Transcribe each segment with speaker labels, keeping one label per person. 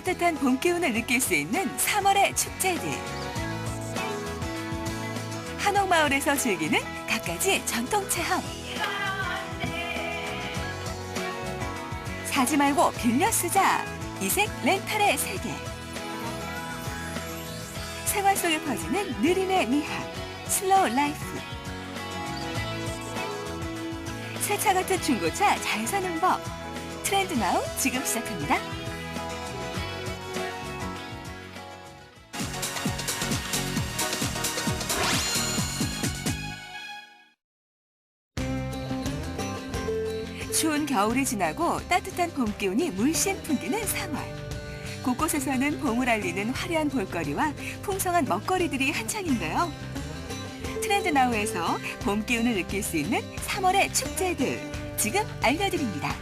Speaker 1: 따뜻한 봄 기운을 느낄 수 있는 3월의 축제들. 한옥마을에서 즐기는 갖가지 전통 체험. 사지 말고 빌려 쓰자. 이색 렌탈의 세계. 생활 속에 퍼지는 느림의 미학. 슬로우 라이프. 새차 같은 중고차 잘 사는 법. 트렌드 나우 지금 시작합니다. 추운 겨울이 지나고 따뜻한 봄 기운이 물씬 풍기는 3월. 곳곳에서는 봄을 알리는 화려한 볼거리와 풍성한 먹거리들이 한창인데요. 트렌드 나우에서 봄 기운을 느낄 수 있는 3월의 축제들 지금 알려드립니다.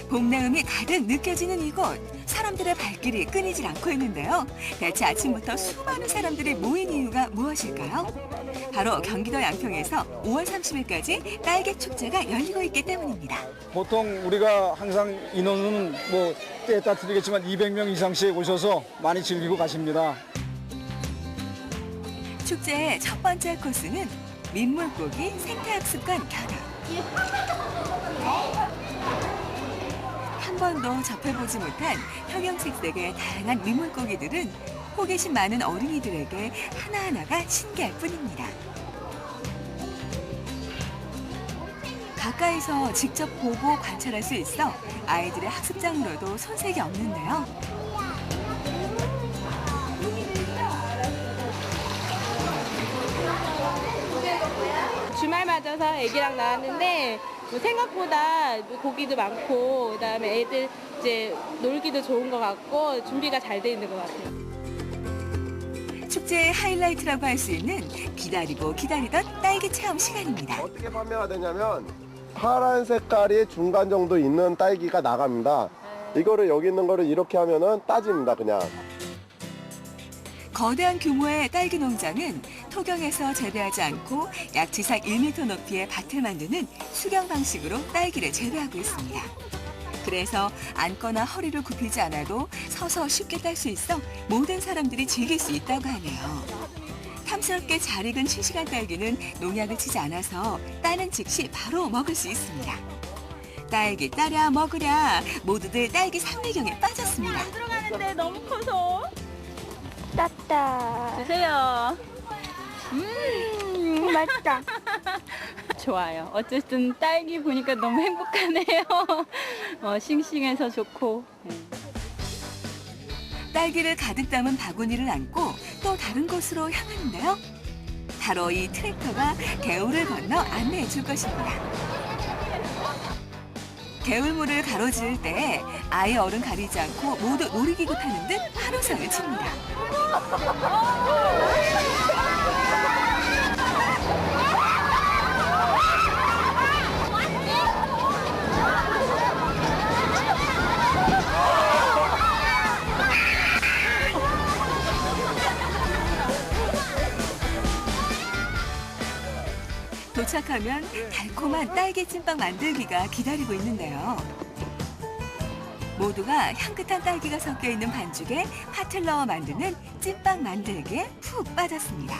Speaker 1: 봄내음이 가득 느껴지는 이곳. 사람들의 발길이 끊이질 않고 있는데요. 대체 아침부터 수많은 사람들이 모인 이유가 무엇일까요? 바로 경기도 양평에서 5월 30일까지 딸기 축제가 열리고 있기 때문입니다.
Speaker 2: 보통 우리가 항상 인원은 때에 따라 틀리겠지만 200명 이상씩 오셔서 많이 즐기고 가십니다.
Speaker 1: 축제의 첫 번째 코스는 민물고기 생태학습관 견학. 한 번도 접해보지 못한 형형색색의 다양한 민물고기들은 호기심 많은 어린이들에게 하나하나가 신기할 뿐입니다. 가까이서 직접 보고 관찰할 수 있어 아이들의 학습장으로도 손색이 없는데요.
Speaker 3: 주말 맞아서 애기랑 나왔는데 생각보다 고기도 많고 그다음에 애들 이제 놀기도 좋은 것 같고 준비가 잘 돼 있는 것 같아요.
Speaker 1: 축제의 하이라이트라고 할 수 있는 기다리고 기다리던 딸기 체험 시간입니다.
Speaker 4: 어떻게 판매가 되냐면 파란 색깔이 중간 정도 있는 딸기가 나갑니다. 이거를 여기 있는 거를 이렇게 하면은 따집니다, 그냥.
Speaker 1: 거대한 규모의 딸기 농장은 토경에서 재배하지 않고 약 지상 1m 높이의 밭을 만드는 수경 방식으로 딸기를 재배하고 있습니다. 그래서 앉거나 허리를 굽히지 않아도 서서 쉽게 딸 수 있어 모든 사람들이 즐길 수 있다고 하네요. 탐스럽게 잘 익은 싱싱한 딸기는 농약을 치지 않아서 따는 즉시 바로 먹을 수 있습니다. 딸기 따랴 먹으랴 모두들 딸기 삼매경에 빠졌습니다.
Speaker 3: 안 들어가는데 너무 커서.
Speaker 5: 땄다.
Speaker 3: 드세요.
Speaker 5: 맛있다.
Speaker 3: 좋아요. 어쨌든 딸기 보니까 너무 행복하네요. 싱싱해서 좋고.
Speaker 1: 딸기를 가득 담은 바구니를 안고 또 다른 곳으로 향하는데요. 바로 이 트랙터가 개울을 건너 안내해 줄 것입니다. 개울물을 가로지를 때 아이 어른 가리지 않고 모두 놀이기구 타는 듯 환호성을 칩니다. 도착하면 달콤한 딸기 찐빵 만들기가 기다리고 있는데요. 모두가 향긋한 딸기가 섞여 있는 반죽에 팥을 넣어 만드는 찐빵 만들기에 푹 빠졌습니다.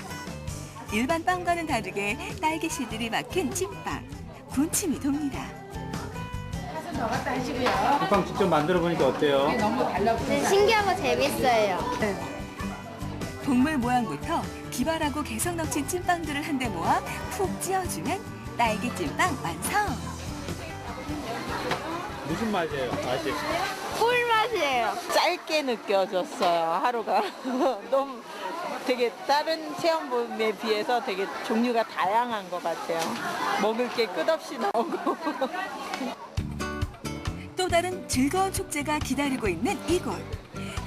Speaker 1: 일반 빵과는 다르게 딸기 씨들이 박힌 찐빵, 군침이 돕니다.
Speaker 6: 찐빵 직접 만들어 보니까 어때요?
Speaker 5: 네, 신기하고 재밌어요.
Speaker 1: 동물 모양부터 기발하고 개성 넘친 찐빵들을 한데 모아 푹 찧어주면 딸기 찐빵 완성!
Speaker 6: 무슨 맛이에요? 맛이?
Speaker 5: 꿀맛이에요.
Speaker 7: 짧게 느껴졌어요, 하루가. 너무 되게 다른 체험범에 비해서 되게 종류가 다양한 것 같아요. 먹을 게 끝없이 나오고.
Speaker 1: 또 다른 즐거운 축제가 기다리고 있는 이곳.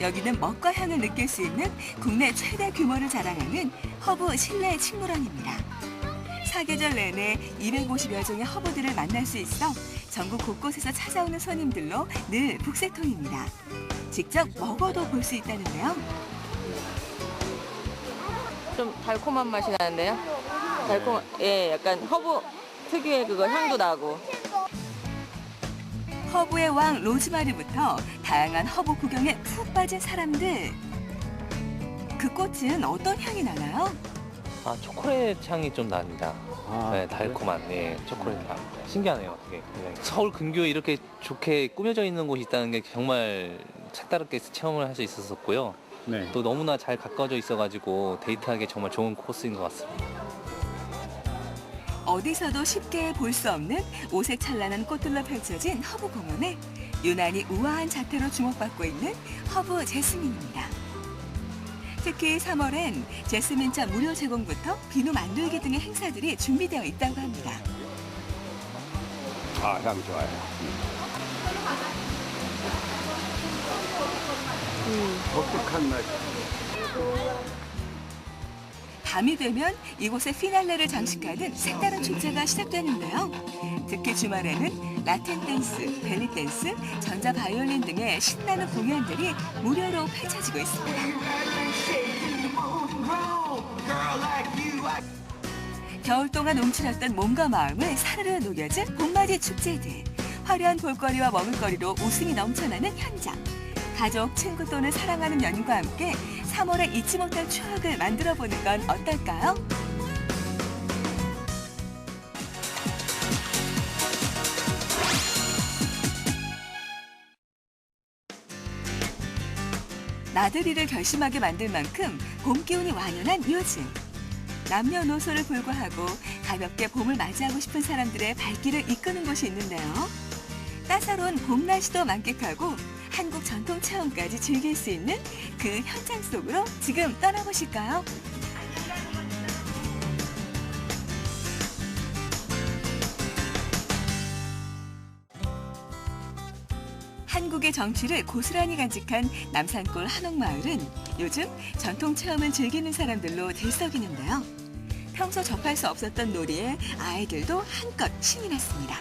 Speaker 1: 여기는 먹과 향을 느낄 수 있는 국내 최대 규모를 자랑하는 허브 실내 식물원입니다. 사계절 내내 250여 종의 허브들을 만날 수 있어 전국 곳곳에서 찾아오는 손님들로 늘 북새통입니다. 직접 먹어도 볼 수 있다는데요.
Speaker 7: 좀 달콤한 맛이 나는데요? 예, 약간 허브 특유의 그거 향도 나고.
Speaker 1: 허브의 왕 로즈마리부터 다양한 허브 구경에 푹 빠진 사람들. 그 꽃은 어떤 향이 나나요?
Speaker 8: 아, 초콜릿 향이 좀 납니다. 네, 달콤한 초콜릿 향. 신기하네요. 되게 굉장히. 서울 근교에 이렇게 좋게 꾸며져 있는 곳이 있다는 게 정말 색다르게 체험을 할 수 있었고요.
Speaker 6: 네.
Speaker 8: 또 너무나 잘 가까워져 있어가지고 데이트하기 정말 좋은 코스인 것 같습니다.
Speaker 1: 어디서도 쉽게 볼 수 없는 오색찬란한 꽃들로 펼쳐진 허브 공원에 유난히 우아한 자태로 주목받고 있는 허브 제스민입니다. 특히 3월엔 제스민차 무료 제공부터 비누 만들기 등의 행사들이 준비되어 있다고 합니다.
Speaker 2: 아, 향 좋아요. 독특한 맛.
Speaker 1: 밤이 되면 이곳의 피날레를 장식하는 색다른 축제가 시작되는데요. 특히 주말에는 라틴 댄스, 벨리 댄스, 전자 바이올린 등의 신나는 공연들이 무료로 펼쳐지고 있습니다. 겨울 동안 움츠렸던 몸과 마음을 사르르 녹여줄 봄맞이 축제들. 화려한 볼거리와 먹을거리로 웃음이 넘쳐나는 현장. 가족, 친구 또는 사랑하는 연인과 함께 3월에 잊지 못할 추억을 만들어보는 건 어떨까요? 나들이를 결심하게 만들 만큼 봄 기운이 완연한 요즘. 남녀노소를 불구하고 가볍게 봄을 맞이하고 싶은 사람들의 발길을 이끄는 곳이 있는데요. 따사로운 봄 날씨도 만끽하고 한국 전통 체험까지 즐길 수 있는 그 현장 속으로 지금 떠나보실까요? 한국의 정취를 고스란히 간직한 남산골 한옥마을은 요즘 전통 체험을 즐기는 사람들로 들썩이는데요. 평소 접할 수 없었던 놀이에 아이들도 한껏 신이 났습니다.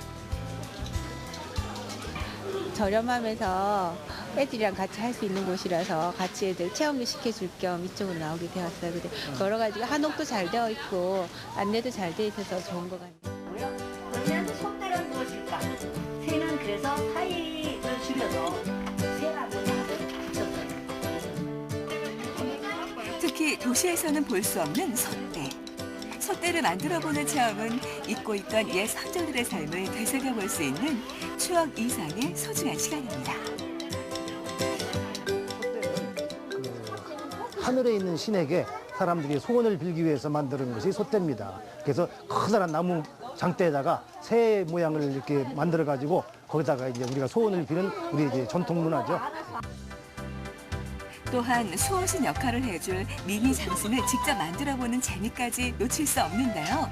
Speaker 9: 저렴하면서 애들이랑 같이 할 수 있는 곳이라서 같이 애들 체험을 시켜줄 겸 이쪽으로 나오게 되었어요. 근데 여러 가지 한옥도 잘 되어 있고 안내도 잘 되어 있어서 좋은 것 같아요.
Speaker 10: 그러면 속대는 무엇일까? 새는 그래서 사이를 줄여서 새라고 붙였어요.
Speaker 1: 특히 도시에서는 볼 수 없는 솥대. 솥대를 만들어보는 체험은 잊고 있던 옛 선조들의 삶을 되새겨볼 수 있는 추억 이상의 소중한 시간입니다.
Speaker 11: 하늘에 있는 신에게 사람들이 소원을 빌기 위해서 만드는 것이 솥대입니다. 그래서 커다란 나무 장대에다가 새 모양을 이렇게 만들어 가지고 거기다가 이제 우리가 소원을 비는 우리 이제 전통 문화죠.
Speaker 1: 또한 수호신 역할을 해줄 미니 장신을 직접 만들어보는 재미까지 놓칠 수 없는데요.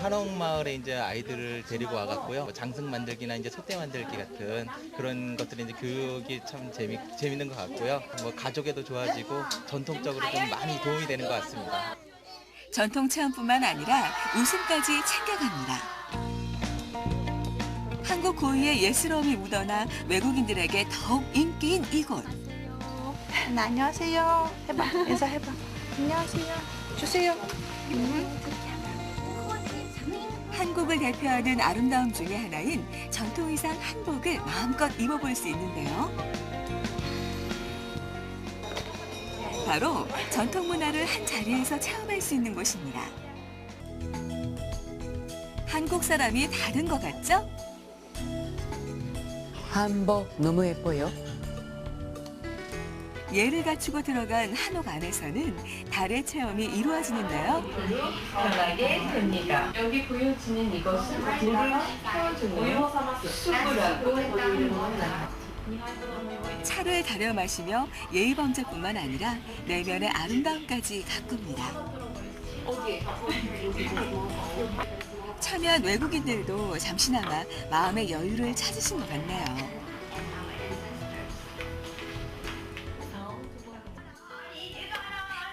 Speaker 12: 한옥마을에 이제 아이들을 데리고 와갖고요. 장승 만들기나 이제 솥대 만들기 같은 그런 것들이 이제 교육이 참 재밌는 것 같고요. 뭐 가족에도 좋아지고 전통적으로 좀 많이 도움이 되는 것 같습니다.
Speaker 1: 전통 체험뿐만 아니라 웃음까지 챙겨갑니다. 한국 고유의 예스러움이 묻어나 외국인들에게 더욱 인기인 이곳.
Speaker 13: 안녕하세요. 해봐. 인사해봐. 안녕하세요. 주세요.
Speaker 1: 한국을 대표하는 아름다움 중에 하나인 전통 의상 한복을 마음껏 입어볼 수 있는데요. 바로 전통 문화를 한 자리에서 체험할 수 있는 곳입니다. 한국 사람이 다 된 것 같죠?
Speaker 14: 한복 너무 예뻐요.
Speaker 1: 예를 갖추고 들어간 한옥 안에서는 달의 체험이 이루어지는데요.
Speaker 15: 편하게 됩니다. 여기 보여지는 이것은 물을 식혀주는 수구라고 보입니다.
Speaker 1: 차를 달여 마시며 예의 범죄뿐만 아니라 내면의 아름다움까지 가꿉니다. 참여한 외국인들도 잠시나마 마음의 여유를 찾으신 것 같네요.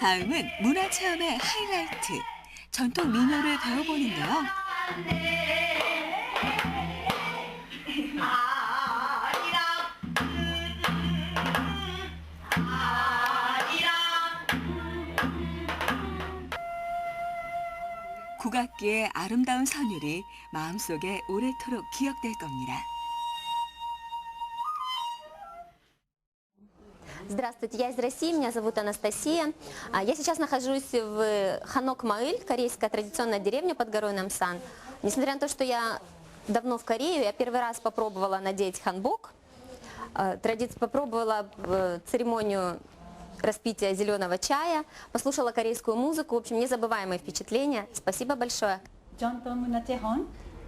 Speaker 1: 다음은 문화체험의 하이라이트, 전통 민요를 배워보는데요. 국악기의 아름다운 선율이 마음속에 오래도록 기억될 겁니다.
Speaker 16: Здравствуйте, я из России, меня зовут Анастасия. Я сейчас нахожусь в Ханок-Маыль, корейская традиционная деревня под горой Намсан. Несмотря на то, что я давно в Корее, я первый раз попробовала надеть ханбок. Попробовала церемонию распития зеленого чая, послушала корейскую музыку. В общем, незабываемые впечатления. Спасибо большое.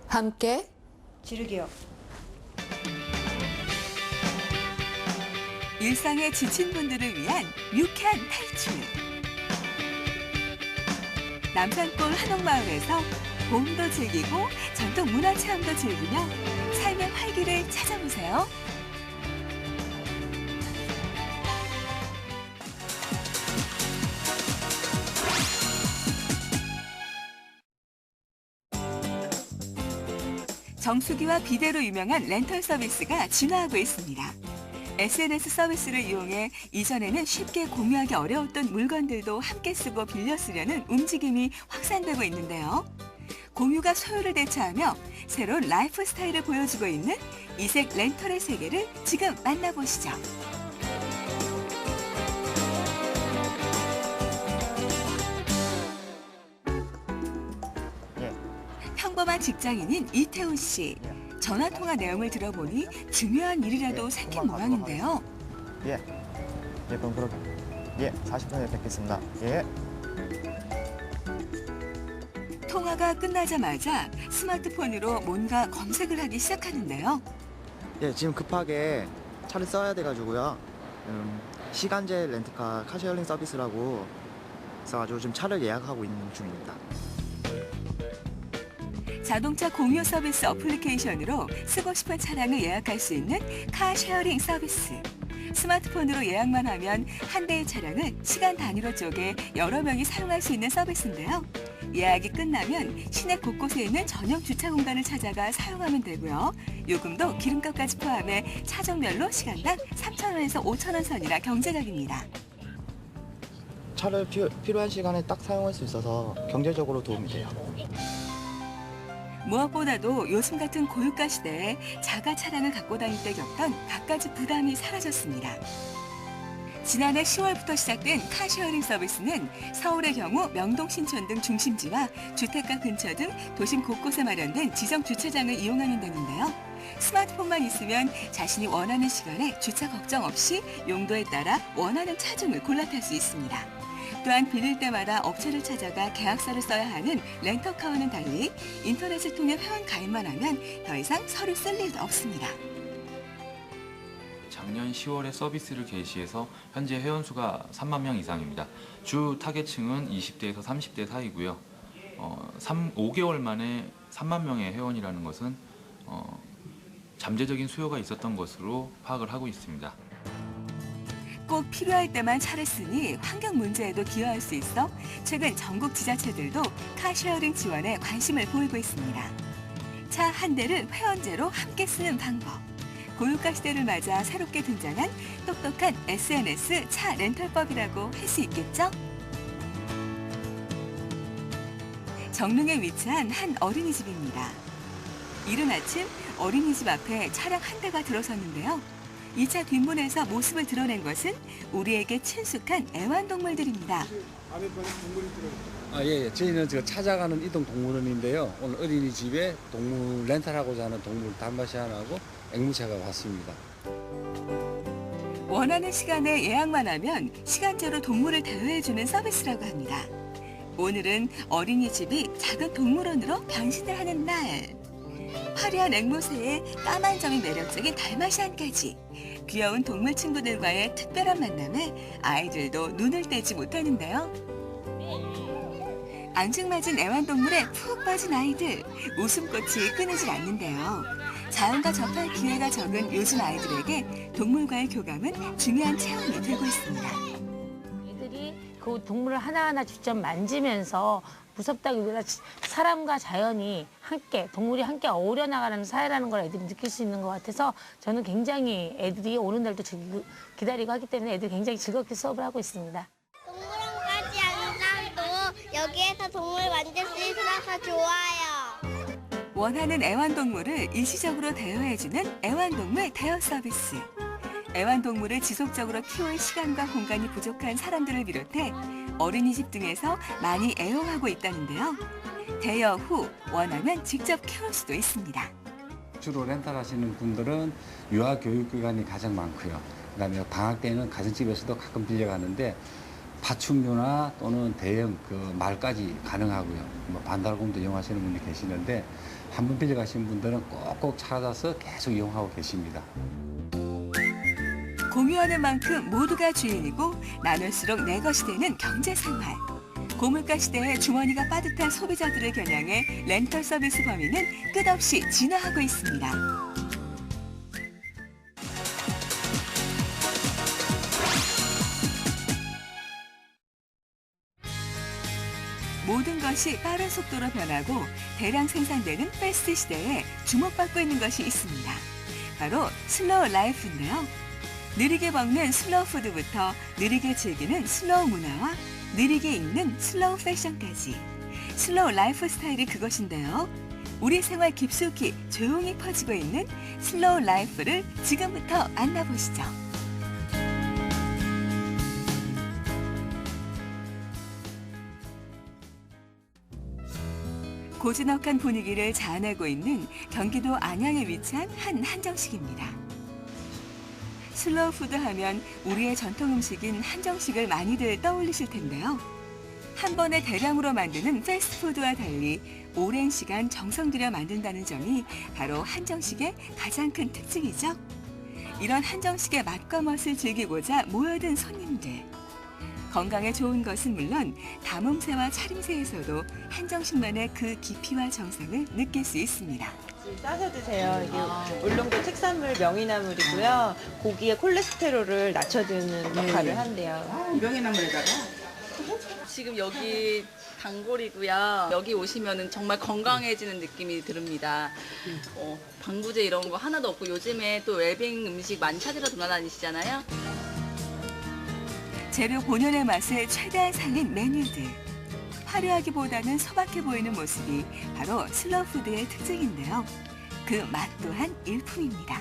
Speaker 14: 함께
Speaker 13: 지르게요.
Speaker 1: 일상에 지친 분들을 위한 유쾌한 탈출. 남산골 한옥마을에서 봄도 즐기고 전통 문화체험도 즐기며 삶의 활기를 찾아보세요. 정수기와 비데로 유명한 렌털 서비스가 진화하고 있습니다. SNS 서비스를 이용해 이전에는 쉽게 공유하기 어려웠던 물건들도 함께 쓰고 빌려 쓰려는 움직임이 확산되고 있는데요. 공유가 소유를 대체하며 새로운 라이프 스타일을 보여주고 있는 이색 렌털의 세계를 지금 만나보시죠. 평범한 직장인인 이태훈 씨. 전화통화 내용을 들어보니 중요한 일이라도 생긴 모양인데요.
Speaker 17: 예, 그럼 그렇게. 예, 40분에 뵙겠습니다. 예.
Speaker 1: 통화가 끝나자마자 스마트폰으로 뭔가 검색을 하기 시작하는데요.
Speaker 17: 예, 지금 급하게 차를 써야 돼가지고요. 시간제 렌트카 카쉐어링 서비스라고 있어가지고 지금 차를 예약하고 있는 중입니다.
Speaker 1: 자동차 공유 서비스 어플리케이션으로 쓰고 싶은 차량을 예약할 수 있는 카쉐어링 서비스. 스마트폰으로 예약만 하면 한 대의 차량을 시간 단위로 쪼개 여러 명이 사용할 수 있는 서비스인데요. 예약이 끝나면 시내 곳곳에 있는 전용 주차 공간을 찾아가 사용하면 되고요. 요금도 기름값까지 포함해 차종별로 시간당 3,000원에서 5,000원 선이라 경제적입니다.
Speaker 17: 차를 필요한 시간에 딱 사용할 수 있어서 경제적으로 도움이 돼요.
Speaker 1: 무엇보다도 요즘 같은 고유가 시대에 자가 차량을 갖고 다닐 때 겪던 갖가지 부담이 사라졌습니다. 지난해 10월부터 시작된 카쉐어링 서비스는 서울의 경우 명동, 신촌 등 중심지와 주택가 근처 등 도심 곳곳에 마련된 지정 주차장을 이용하면 되는데요. 스마트폰만 있으면 자신이 원하는 시간에 주차 걱정 없이 용도에 따라 원하는 차종을 골라 탈 수 있습니다. 또한 빌릴 때마다 업체를 찾아가 계약서를 써야 하는 렌터카와는 달리 인터넷을 통해 회원 가입만 하면 더 이상 서류 쓸 일도 없습니다.
Speaker 18: 작년 10월에 서비스를 개시해서 현재 회원수가 3만 명 이상입니다. 주 타겟층은 20대에서 30대 사이고요. 5개월 만에 3만 명의 회원이라는 것은 잠재적인 수요가 있었던 것으로 파악을 하고 있습니다.
Speaker 1: 꼭 필요할 때만 차를 쓰니 환경 문제에도 기여할 수 있어 최근 전국 지자체들도 카쉐어링 지원에 관심을 보이고 있습니다. 차 한 대를 회원제로 함께 쓰는 방법. 고유가 시대를 맞아 새롭게 등장한 똑똑한 SNS 차 렌털법이라고 할 수 있겠죠? 정릉에 위치한 한 어린이집입니다. 이른 아침 어린이집 앞에 차량 한 대가 들어섰는데요. 이 차 뒷문에서 모습을 드러낸 것은 우리에게 친숙한 애완동물들입니다.
Speaker 19: 예. 저희는 찾아가는 이동 동물원인데요. 오늘 어린이집에 동물 렌탈하고자 하는 동물 달마시안하고 앵무새가 왔습니다.
Speaker 1: 원하는 시간에 예약만 하면 시간제로 동물을 대여해주는 서비스라고 합니다. 오늘은 어린이집이 작은 동물원으로 변신을 하는 날. 화려한 앵무새에 까만 점이 매력적인 달마시안까지 귀여운 동물 친구들과의 특별한 만남에 아이들도 눈을 떼지 못하는데요. 앙증맞은 애완동물에 푹 빠진 아이들, 웃음꽃이 끊이질 않는데요. 자연과 접할 기회가 적은 요즘 아이들에게 동물과의 교감은 중요한 체험이 되고 있습니다.
Speaker 20: 애들이 그 동물을 하나하나 직접 만지면서 무섭다기보다 사람과 자연이 함께, 동물이 함께 어우러 나가는 사회라는 걸 애들이 느낄 수 있는 것 같아서 저는 굉장히 애들이 오는 날도 기다리고 하기 때문에 애들이 굉장히 즐겁게 수업을 하고 있습니다.
Speaker 5: 동물원까지 안 가도 여기에서 동물 만질 수 있어서 좋아요.
Speaker 1: 원하는 애완동물을 일시적으로 대여해주는 애완동물 대여 서비스. 애완동물을 지속적으로 키울 시간과 공간이 부족한 사람들을 비롯해 어린이집 등에서 많이 애용하고 있다는데요. 대여 후 원하면 직접 키울 수도 있습니다.
Speaker 19: 주로 렌탈하시는 분들은 유아교육기관이 가장 많고요. 그다음에 방학 때는 가정집에서도 가끔 빌려가는데 파충류나 또는 대형 말까지 가능하고요. 뭐 반달곰도 이용하시는 분이 계시는데 한 번 빌려가신 분들은 꼭꼭 찾아서 계속 이용하고 계십니다.
Speaker 1: 공유하는 만큼 모두가 주인이고 나눌수록 내 것이 되는 경제생활. 고물가 시대에 주머니가 빠듯한 소비자들을 겨냥해 렌털 서비스 범위는 끝없이 진화하고 있습니다. 모든 것이 빠른 속도로 변하고 대량 생산되는 패스트 시대에 주목받고 있는 것이 있습니다. 바로 슬로우 라이프인데요. 느리게 먹는 슬로우 푸드부터 느리게 즐기는 슬로우 문화와 느리게 입는 슬로우 패션까지. 슬로우 라이프 스타일이 그것인데요. 우리 생활 깊숙이 조용히 퍼지고 있는 슬로우 라이프를 지금부터 만나보시죠. 고즈넉한 분위기를 자아내고 있는 경기도 안양에 위치한 한 한정식입니다. 슬로우 푸드 하면 우리의 전통 음식인 한정식을 많이들 떠올리실 텐데요. 한 번에 대량으로 만드는 패스트푸드와 달리 오랜 시간 정성 들여 만든다는 점이 바로 한정식의 가장 큰 특징이죠. 이런 한정식의 맛과 멋을 즐기고자 모여든 손님들. 건강에 좋은 것은 물론 담음새와 차림새에서도 한정식만의 그 깊이와 정성을 느낄 수 있습니다.
Speaker 7: 싸서 드세요. 이게 울릉도 특산물 명이나물이고요. 고기의 콜레스테롤을 낮춰주는 역할을 한대요.
Speaker 21: 명이나물에다가 지금 여기 단골이고요. 여기 오시면은 정말 건강해지는 느낌이 듭니다. 방부제 이런 거 하나도 없고 요즘에 또 웰빙 음식 많이 찾으러 돌아다니시잖아요.
Speaker 1: 재료 본연의 맛을 최대한 살린 메뉴들. 화려하기보다는 소박해 보이는 모습이 바로 슬로우 푸드의 특징인데요. 그 맛 또한 일품입니다.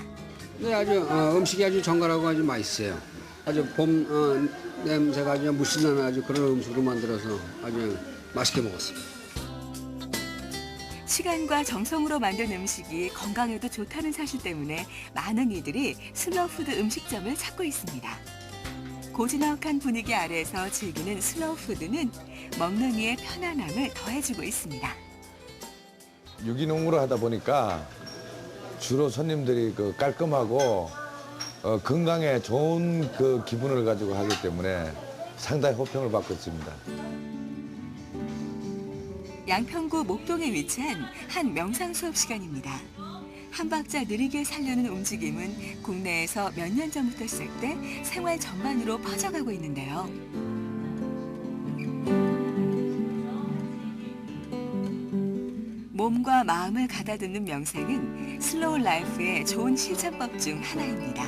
Speaker 22: 네, 아주 음식이 아주 정갈하고 아주 맛있어요. 아주 봄 냄새가 아주 무신나는 아주 그런 음식으로 만들어서 아주 맛있게 먹었습니다.
Speaker 1: 시간과 정성으로 만든 음식이 건강에도 좋다는 사실 때문에 많은 이들이 슬로우 푸드 음식점을 찾고 있습니다. 고즈넉한 분위기 아래에서 즐기는 슬로우 푸드는 먹는 이의 편안함을 더해주고 있습니다.
Speaker 23: 유기농으로 하다 보니까 주로 손님들이 깔끔하고 건강에 좋은 기분을 가지고 하기 때문에 상당히 호평을 받고 있습니다.
Speaker 1: 양평구 목동에 위치한 한 명상 수업 시간입니다. 한 박자 느리게 살려는 움직임은 국내에서 몇 년 전부터 시작돼 생활 전반으로 퍼져가고 있는데요. 몸과 마음을 가다듬는 명상은 슬로우 라이프의 좋은 실천법 중 하나입니다.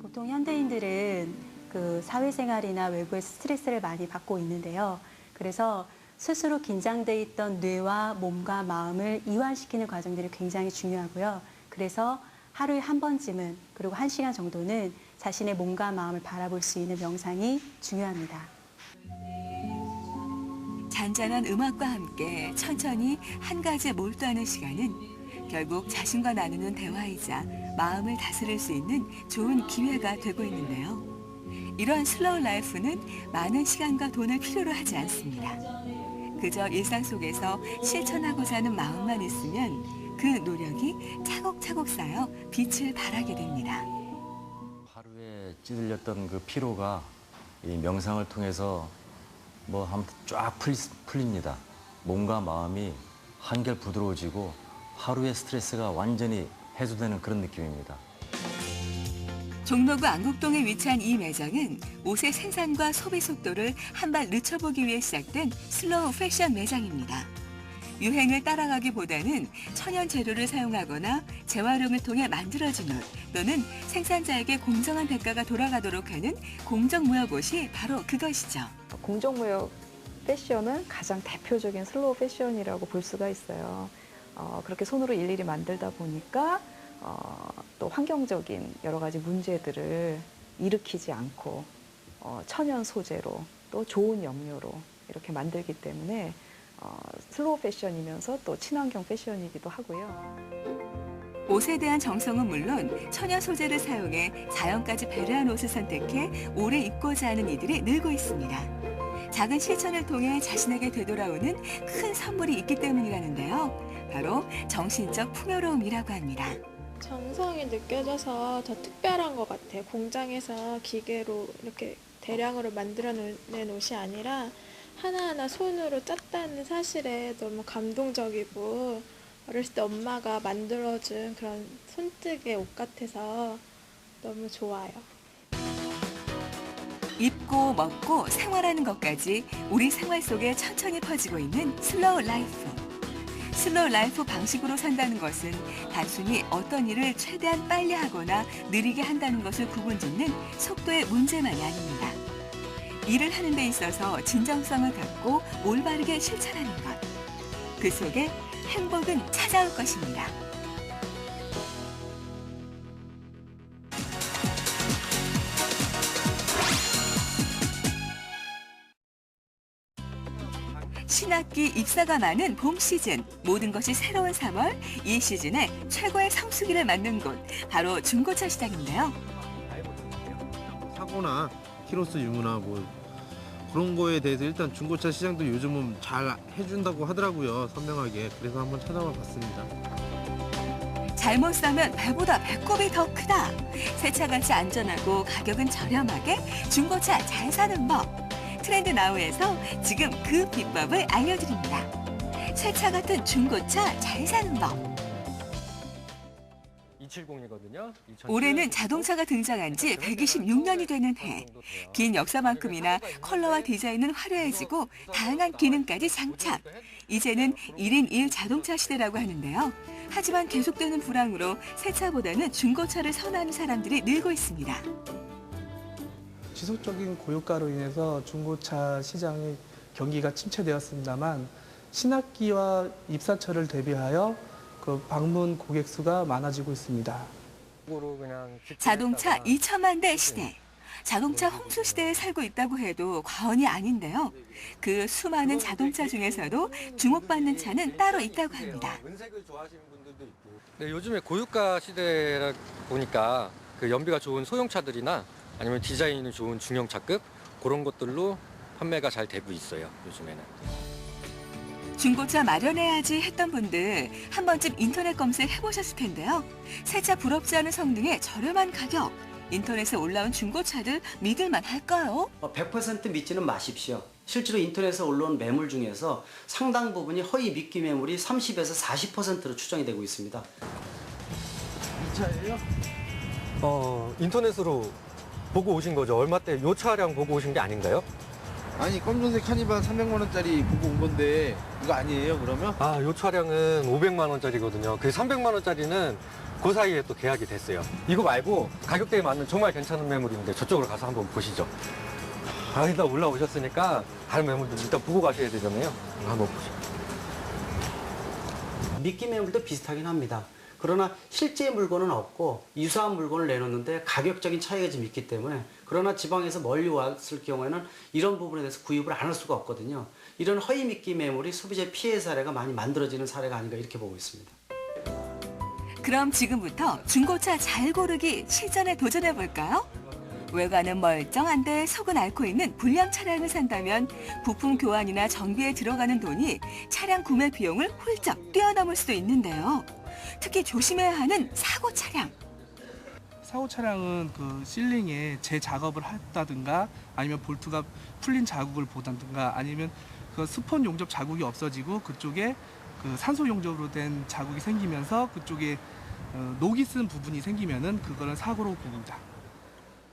Speaker 24: 보통 현대인들은 사회생활이나 외부의 스트레스를 많이 받고 있는데요. 그래서 스스로 긴장돼 있던 뇌와 몸과 마음을 이완시키는 과정들이 굉장히 중요하고요. 그래서 하루에 한 번쯤은 그리고 1시간 정도는 자신의 몸과 마음을 바라볼 수 있는 명상이 중요합니다.
Speaker 1: 잔잔한 음악과 함께 천천히 한 가지에 몰두하는 시간은 결국 자신과 나누는 대화이자 마음을 다스릴 수 있는 좋은 기회가 되고 있는데요. 이런 슬로우 라이프는 많은 시간과 돈을 필요로 하지 않습니다. 그저 일상 속에서 실천하고자 하는 마음만 있으면 그 노력이 차곡차곡 쌓여 빛을 발하게 됩니다.
Speaker 25: 하루에 찌들렸던 그 피로가 이 명상을 통해서 쫙 풀립니다. 몸과 마음이 한결 부드러워지고 하루의 스트레스가 완전히 해소되는 그런 느낌입니다.
Speaker 1: 종로구 안국동에 위치한 이 매장은 옷의 생산과 소비 속도를 한 발 늦춰보기 위해 시작된 슬로우 패션 매장입니다. 유행을 따라가기보다는 천연 재료를 사용하거나 재활용을 통해 만들어진 옷 또는 생산자에게 공정한 대가가 돌아가도록 하는 공정무역옷이 바로 그것이죠.
Speaker 26: 공정무역
Speaker 13: 패션은 가장 대표적인 슬로우 패션이라고 볼 수가 있어요. 그렇게 손으로 일일이 만들다 보니까 또 환경적인 여러 가지 문제들을 일으키지 않고 천연 소재로 또 좋은 염료로 이렇게 만들기 때문에 슬로우 패션이면서 또 친환경 패션이기도 하고요.
Speaker 1: 옷에 대한 정성은 물론 천연 소재를 사용해 자연까지 배려한 옷을 선택해 오래 입고자 하는 이들이 늘고 있습니다. 작은 실천을 통해 자신에게 되돌아오는 큰 선물이 있기 때문이라는데요. 바로 정신적 풍요로움이라고 합니다.
Speaker 2: 정성이 느껴져서 더 특별한 것 같아요. 공장에서 기계로 이렇게 대량으로 만들어낸 옷이 아니라 하나하나 손으로 짰다는 사실에 너무 감동적이고 어렸을 때 엄마가 만들어준 그런 손뜨개 옷 같아서 너무 좋아요.
Speaker 1: 입고 먹고 생활하는 것까지 우리 생활 속에 천천히 퍼지고 있는 슬로우 라이프. 슬로우 라이프 방식으로 산다는 것은 단순히 어떤 일을 최대한 빨리 하거나 느리게 한다는 것을 구분짓는 속도의 문제만이 아닙니다. 일을 하는 데 있어서 진정성을 갖고 올바르게 실천하는 것. 그 속에 행복은 찾아올 것입니다. 신학기 입사가 많은 봄 시즌, 모든 것이 새로운 3월, 이 시즌에 최고의 성수기를 맞는 곳, 바로 중고차 시장인데요.
Speaker 3: 사고나 키로수 유무나 뭐 그런 거에 대해서 일단 중고차 시장도 요즘은 잘 해준다고 하더라고요, 선명하게. 그래서 한번 찾아와 봤습니다.
Speaker 1: 잘못 사면 배보다 배꼽이 더 크다. 새 차같이 안전하고 가격은 저렴하게 중고차 잘 사는 법. 트렌드 나우에서 지금 그 비법을 알려드립니다. 새 차 같은 중고차 잘 사는 법.
Speaker 4: 270이거든요.
Speaker 1: 올해는 자동차가 등장한 지 126년이 되는 해. 긴 역사만큼이나 컬러와 디자인은 화려해지고 다양한 기능까지 장착. 이제는 1인 1 자동차 시대라고 하는데요. 하지만 계속되는 불황으로 새 차보다는 중고차를 선호하는 사람들이 늘고 있습니다.
Speaker 6: 지속적인 고유가로 인해서 중고차 시장의 경기가 침체되었습니다만 신학기와 입사철을 대비하여 그 방문 고객 수가 많아지고 있습니다.
Speaker 1: 자동차 2천만 대 시대. 자동차 홍수 시대에 살고 있다고 해도 과언이 아닌데요. 그 수많은 자동차 중에서도 주목받는 차는 따로 있다고 합니다.
Speaker 4: 네, 요즘에 고유가 시대라 보니까 그 연비가 좋은 소형차들이나 아니면 디자인이 좋은 중형차급 그런 것들로 판매가 잘 되고 있어요, 요즘에는.
Speaker 1: 중고차 마련해야지 했던 분들 한 번쯤 인터넷 검색해보셨을 텐데요. 새 차 부럽지 않은 성능에 저렴한 가격. 인터넷에 올라온 중고차들 믿을만 할까요?
Speaker 8: 100% 믿지는 마십시오. 실제로 인터넷에 올라온 매물 중에서 상당 부분이 허위 미끼 매물이 30에서 40%로 추정이 되고 있습니다.
Speaker 3: 이 차예요?
Speaker 4: 인터넷으로 보고 오신 거죠? 얼마대 요 차량 보고 오신 게 아닌가요?
Speaker 3: 아니, 검정색 카니발 300만 원짜리 보고 온 건데 이거 아니에요, 그러면?
Speaker 4: 아, 요 차량은 500만 원짜리거든요. 그 300만 원짜리는 그 사이에 또 계약이 됐어요. 이거 말고 가격대에 맞는 정말 괜찮은 매물인데 저쪽으로 가서 한번 보시죠. 일단 올라오셨으니까 다른 매물도 일단 보고 가셔야 되잖아요. 한번 보시죠.
Speaker 8: 미끼 매물도 비슷하긴 합니다. 그러나 실제 물건은 없고 유사한 물건을 내놓는데 가격적인 차이가 좀 있기 때문에, 그러나 지방에서 멀리 왔을 경우에는 이런 부분에 대해서 구입을 안 할 수가 없거든요. 이런 허위 미끼 매물이 소비자 피해 사례가 많이 만들어지는 사례가 아닌가 이렇게 보고 있습니다.
Speaker 1: 그럼 지금부터 중고차 잘 고르기 실전에 도전해 볼까요? 외관은 멀쩡한데 속은 앓고 있는 불량 차량을 산다면 부품 교환이나 정비에 들어가는 돈이 차량 구매 비용을 훌쩍 뛰어넘을 수도 있는데요. 특히 조심해야 하는 사고 차량.
Speaker 6: 사고 차량은 그 실링에 재작업을 했다든가 아니면 볼트가 풀린 자국을 보다든가 아니면 그 스폰 용접 자국이 없어지고 그쪽에 그 산소 용접으로 된 자국이 생기면서 그쪽에 녹이 쓴 부분이 생기면은 그거는 사고로 봅니다.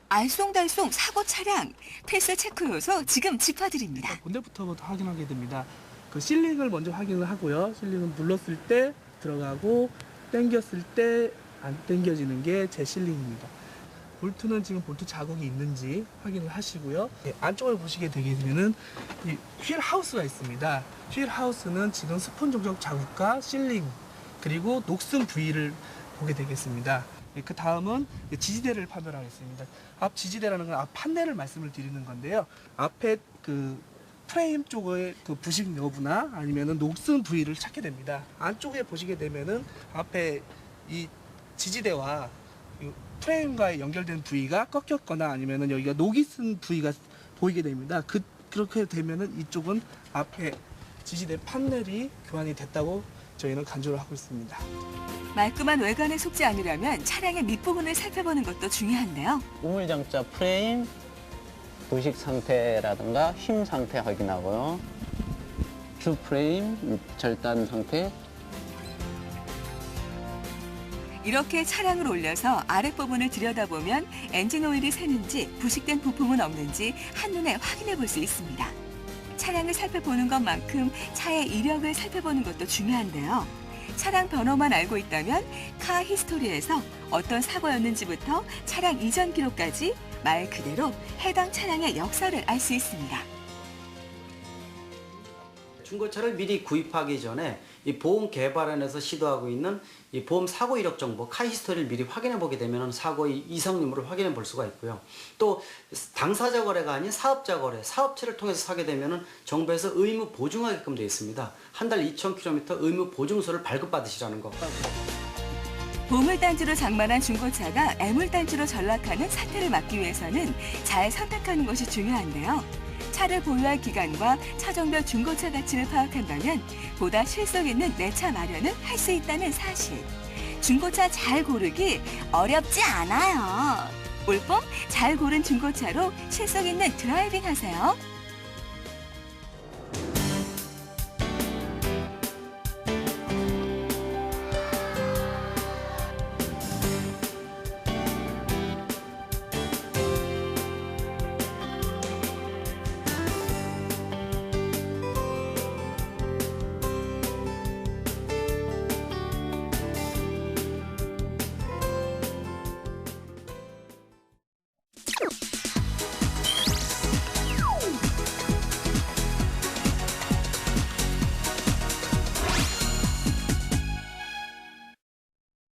Speaker 1: 알쏭달쏭 사고 차량 필수 체크 요소 지금 짚어드립니다.
Speaker 6: 본넷부터 확인하게 됩니다. 그 실링을 먼저 확인을 하고요. 실링은 눌렀을 때 들어가고 당겼을 때 안 당겨지는 게 제 실링입니다. 볼트는 지금 볼트 자국이 있는지 확인을 하시고요. 예, 안쪽을 보시게 되게 되면은 이 휠 하우스가 있습니다. 휠 하우스는 지금 스폰 종적 자국과 실링 그리고 녹슨 부위를 보게 되겠습니다. 예, 그 다음은 지지대를 판별하겠습니다. 앞 지지대라는 건 앞 판넬을 말씀을 드리는 건데요. 앞에 그 프레임 쪽의 그 부식 여부나 아니면은 녹슨 부위를 찾게 됩니다. 안쪽에 보시게 되면은 앞에 이 지지대와 이 프레임과 연결된 부위가 꺾였거나 아니면은 여기가 녹이 쓴 부위가 보이게 됩니다. 그렇게 되면은 이쪽은 앞에 지지대 판넬이 교환이 됐다고 저희는 간주를 하고 있습니다.
Speaker 1: 말끔한 외관에 속지 않으려면 차량의 밑부분을 살펴보는 것도 중요한데요.
Speaker 9: 우물장자 프레임, 부식 상태라든가 힘 상태 확인하고요. 주 프레임, 절단 상태.
Speaker 1: 이렇게 차량을 올려서 아랫부분을 들여다보면 엔진 오일이 새는지 부식된 부품은 없는지 한눈에 확인해 볼 수 있습니다. 차량을 살펴보는 것만큼 차의 이력을 살펴보는 것도 중요한데요. 차량 번호만 알고 있다면 카 히스토리에서 어떤 사고였는지부터 차량 이전 기록까지 말 그대로 해당 차량의 역사를 알 수 있습니다.
Speaker 8: 중고차를 미리 구입하기 전에 이 보험 개발원에서 시도하고 있는 이 보험 사고 이력 정보 카 히스토리를 미리 확인해 보게 되면 사고의 이상 유무를 확인해 볼 수가 있고요. 또 당사자 거래가 아닌 사업자 거래, 사업체를 통해서 사게 되면 정부에서 의무 보증하게끔 되어 있습니다. 한 달 2,000km 의무 보증서를 발급받으시라는 거.
Speaker 1: 보물단지로 장만한 중고차가 애물단지로 전락하는 사태를 막기 위해서는 잘 선택하는 것이 중요한데요. 차를 보유할 기간과 차종별 중고차 가치를 파악한다면 보다 실속 있는 내 차 마련을 할 수 있다는 사실. 중고차 잘 고르기 어렵지 않아요. 올봄 잘 고른 중고차로 실속 있는 드라이빙 하세요.